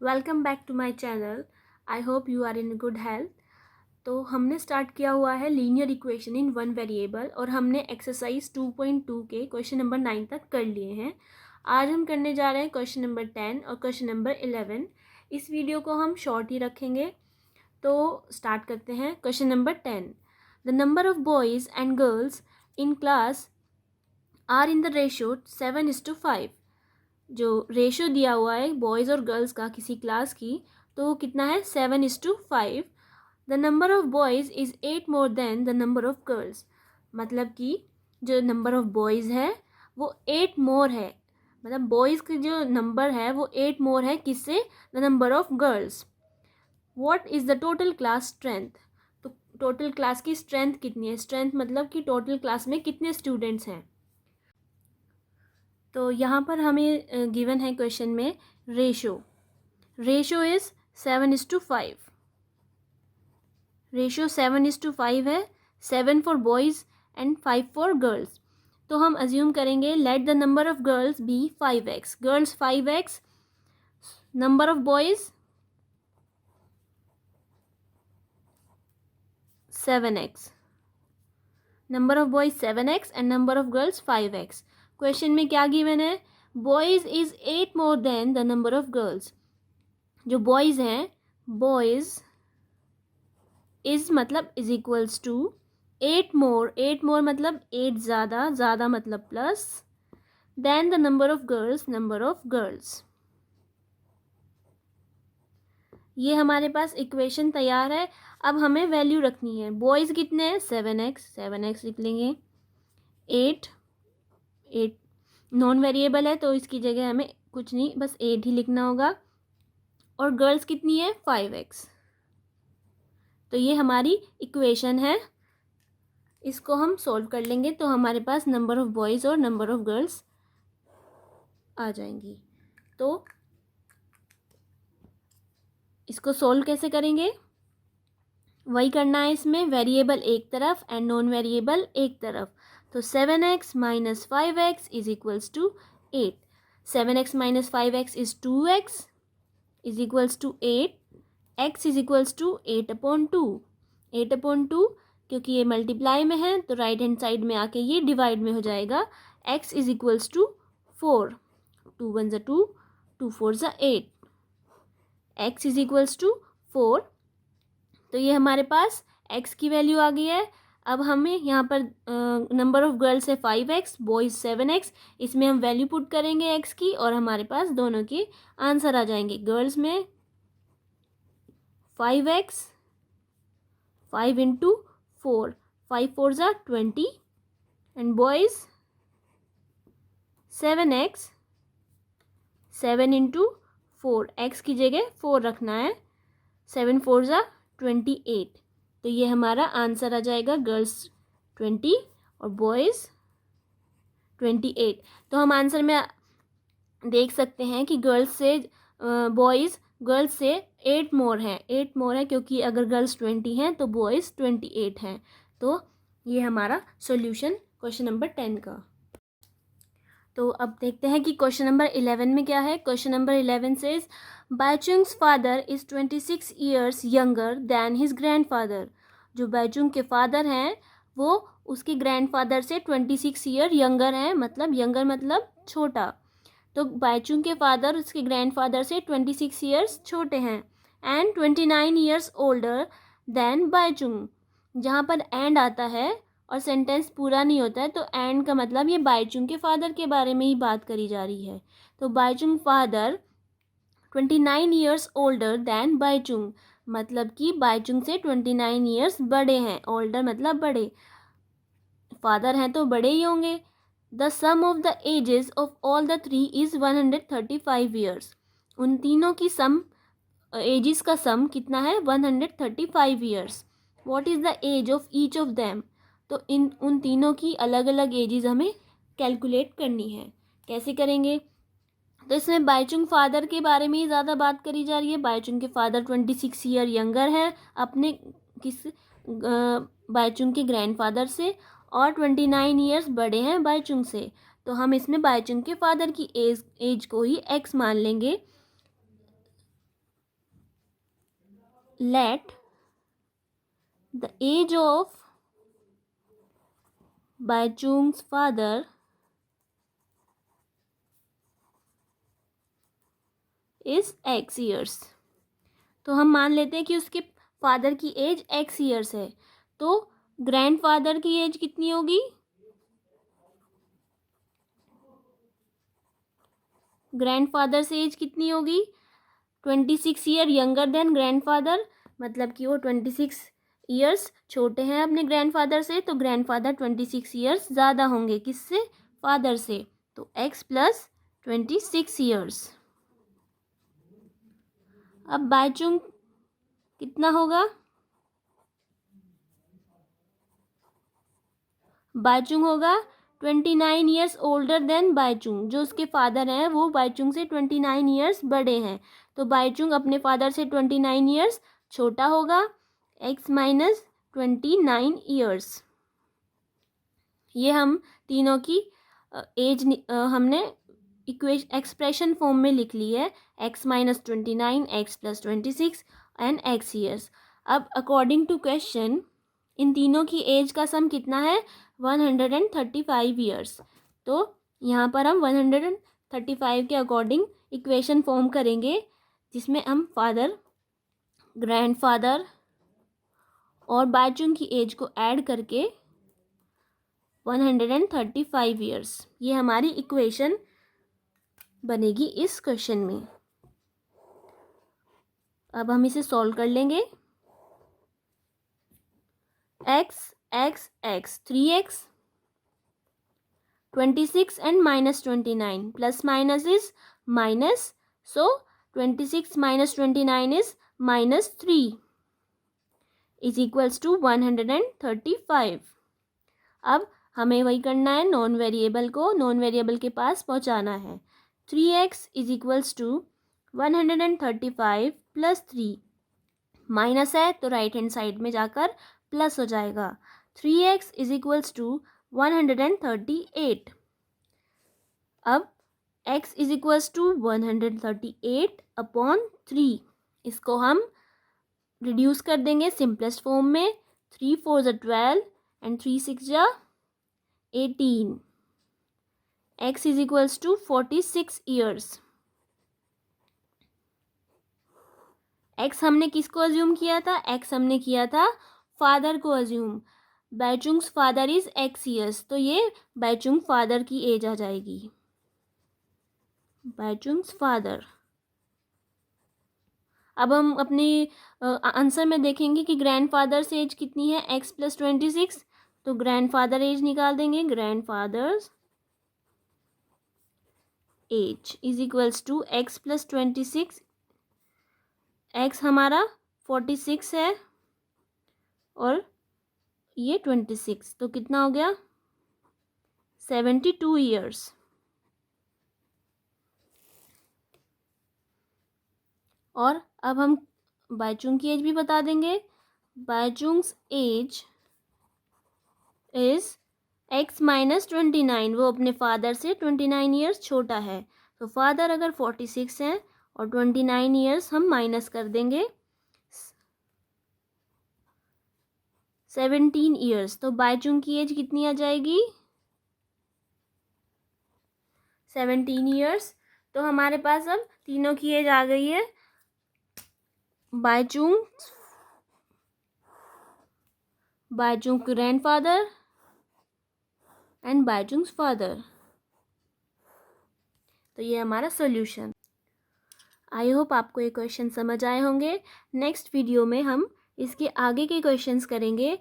Welcome back to my channel. I hope you are in good health. तो हमने start किया हुआ है linear equation in one variable और हमने एक्सरसाइज 2.2 के क्वेश्चन नंबर 9 तक कर लिए हैं। आज हम करने जा रहे हैं क्वेश्चन नंबर 10 और क्वेश्चन नंबर 11। इस वीडियो को हम शॉर्ट ही रखेंगे। तो स्टार्ट करते हैं। Question number 10, the number of boys and girls in class are in the ratio 7:5। जो रेशो दिया हुआ है बॉयज़ और गर्ल्स का किसी क्लास की, तो वो कितना है 7:5। The number of boys is 8 more than the number of girls. मतलब कि जो नंबर ऑफ बॉयज़ है वो 8 मोर है, मतलब बॉयज़ का जो नंबर है वो 8 मोर है किससे, the number of girls. What is the total class strength. तो टोटल क्लास की स्ट्रेंथ कितनी है, स्ट्रेंथ मतलब कि टोटल क्लास में कितने स्टूडेंट्स हैं। तो यहाँ पर हमें गिवन है क्वेश्चन में रेशो इज़ 7:5। रेशो 7:5 है, 7 for boys and 5 for girls. तो हम अज्यूम करेंगे let the number of girls be 5x, girls 5x, number of boys 7x, number of boys 7x and number of girls 5x। Question में क्या given है, boys is 8 more than the number of girls. जो boys हैं, boys is मतलब is equals to 8 more, 8 more मतलब 8 ज़्यादा, ज़्यादा मतलब plus, then the number of girls, number of girls. ये हमारे पास इक्वेशन तैयार है। अब हमें वैल्यू रखनी है। बॉयज़ कितने हैं 7x, 7x लिख लेंगे। 8 नॉन वेरिएबल है तो इसकी जगह हमें कुछ नहीं, बस 8 ही लिखना होगा। और गर्ल्स कितनी है 5x। तो ये हमारी इक्वेशन है, इसको हम सॉल्व कर लेंगे तो हमारे पास नंबर ऑफ बॉयज़ और नंबर ऑफ गर्ल्स आ जाएंगी। तो इसको सॉल्व कैसे करेंगे, वही करना है इसमें, वेरिएबल एक तरफ एंड नॉन वेरिएबल एक तरफ। तो 7x minus 5x is equals to 8। 7x minus 5x is 2x is equals to 8। x is equals to 8/2। 8/2 क्योंकि ये मल्टीप्लाई में है तो राइट हैंड साइड में आके ये डिवाइड में हो जाएगा। x is equals to 4, 2 1 2, 2 4 8, x is equals to 4। तो ये हमारे पास x की वैल्यू आ गई है। अब हमें यहाँ पर नंबर ऑफ गर्ल्स है 5x, बॉयज़ 7x, इसमें हम वैल्यू पुट करेंगे x की और हमारे पास दोनों के आंसर आ जाएंगे। गर्ल्स में 5x, 5 इंटू 4, 5 4 ज़ा 20, and boys 7x, 7 into 4, x की जगह 4 रखना है, 7 4 ज़ा 28। तो ये हमारा आंसर आ जाएगा, गर्ल्स 20 और बॉयज़ 28। तो हम आंसर में देख सकते हैं कि गर्ल्स से 8 मोर हैं, 8 मोर है क्योंकि अगर गर्ल्स 20 हैं तो बॉयज़ 28 हैं। तो ये हमारा सॉल्यूशन क्वेश्चन नंबर 10 का। तो अब देखते हैं कि क्वेश्चन नंबर 11 में क्या है। Question number 11 says Baichung's father is 26 years younger than his grandfather. जो बाइचुंग के फादर हैं वो उसके ग्रैंडफादर से 26 ईयर यंगर हैं, मतलब यंगर मतलब छोटा। तो बाइचुंग के फादर उसके ग्रैंडफादर से 26 ईयर्स छोटे हैं, and 29 years older than Bhaichung. जहाँ पर एंड आता है और सेंटेंस पूरा नहीं होता है तो एंड का मतलब ये बाइचुंग के फादर के बारे में ही बात करी जा रही है। तो Bhaichung father 29 years older than Bhaichung, मतलब कि बाइचुंग से 29 ईयर्स बड़े हैं। ओल्डर मतलब बड़े, फादर हैं तो बड़े ही होंगे। The sum of the ages of all the three is 135 years. उन तीनों की सम, एजेस का सम कितना है 135 years. What is the age of each of them. तो उन तीनों की अलग अलग एजेस हमें कैलकुलेट करनी है। कैसे करेंगे, तो इसमें बाइचुंग फादर के बारे में ही ज़्यादा बात करी जा रही है। बाइचुंग के फादर 26 ईयर यंगर हैं अपने बाइचुंग के ग्रैंडफादर से, और 29 ईयर्स बड़े हैं बाइचुंग से। तो हम इसमें बाइचुंग के फादर की एज को ही x मान लेंगे। let the age of Baichung's father is x years। तो हम मान लेते हैं कि उसके फादर की एज x ईयर्स है, तो ग्रैंडफादर की एज कितनी होगी? ग्रैंडफादर से एज कितनी होगी? 26 ईयर यंगर देन ग्रैंडफादर, मतलब कि वो 26 ईयर्स छोटे हैं अपने ग्रैंडफादर से, तो ग्रैंडफादर 26 ईयर्स ज़्यादा होंगे किससे? फादर से। तो x प्लस 26 ईयर्स। अब बाइचुंग कितना होगा? बाइचुंग होगा 29 ईयर्स ओल्डर देन बाइचुंग। जो उसके फादर हैं वो बाइचुंग से 29 ईयर्स बड़े हैं, तो बाइचुंग अपने फादर से 29 ईयर्स छोटा होगा। x minus 29 years. ये हम तीनों की एज हमने एक्सप्रेशन फॉर्म में लिख ली है, x minus 29, x plus 26 and x years. अब अकॉर्डिंग टू क्वेश्चन इन तीनों की एज का सम कितना है? 135 ईयर्स। तो यहाँ पर हम 135 के अकॉर्डिंग इक्वेशन फॉर्म करेंगे, जिसमें हम फादर, ग्रैंडफादर और बाइचुंग की एज को ऐड करके 135 ईयर्स, ये हमारी इक्वेशन बनेगी इस क्वेश्चन में। अब हम इसे सॉल्व कर लेंगे। x x x 3x 26 and minus 29, plus minus is minus, so 26 minus 29 is minus 3 is equals to 135। अब हमें वही करना है, नॉन वेरिएबल को नॉन वेरिएबल के पास पहुंचाना है। 3x is equals to 135 plus 3, minus है तो राइट हैंड साइड में जाकर प्लस हो जाएगा। 3x is equals to 138। अब x is equals to 138 upon 3, इसको हम रिड्यूस कर देंगे सिंपलेस्ट फॉर्म में। 3 4 ज़ा 12 एंड 3 6 ज़ा 18। x is equals to 46 years. x हमने किसको अज्यूम किया था? x हमने किया था फादर को assume. Baichung's father is x years, तो ये बाइचुंग फादर की एज आ जाएगी। बाइचुंग्स फादर। अब हम अपने आंसर में देखेंगे कि ग्रैंडफादर से एज कितनी है, x प्लस 26, तो ग्रैंडफादर एज निकाल देंगे। Grandfather's age is equals to x plus 26। x हमारा 46 है और ये 26, तो कितना हो गया? 72 ईयर्स। और अब हम बाइचुंग की एज भी बता देंगे। Bhaichung's as is x minus 29, वो अपने फादर से 29 ईयर्स छोटा है, तो फादर अगर 46 हैं और 29 ईयर्स हम माइनस कर देंगे 17 ईयर्स, तो बाइचुंग की एज कितनी आ जाएगी? 17 ईयर्स। तो हमारे पास अब तीनों की एज आ गई है। Baichung grandfather and Baichung's father. तो ये हमारा सॉल्यूशन। आई होप आपको ये क्वेश्चन समझ आए होंगे। नेक्स्ट वीडियो में हम इसके आगे के क्वेश्चंस करेंगे।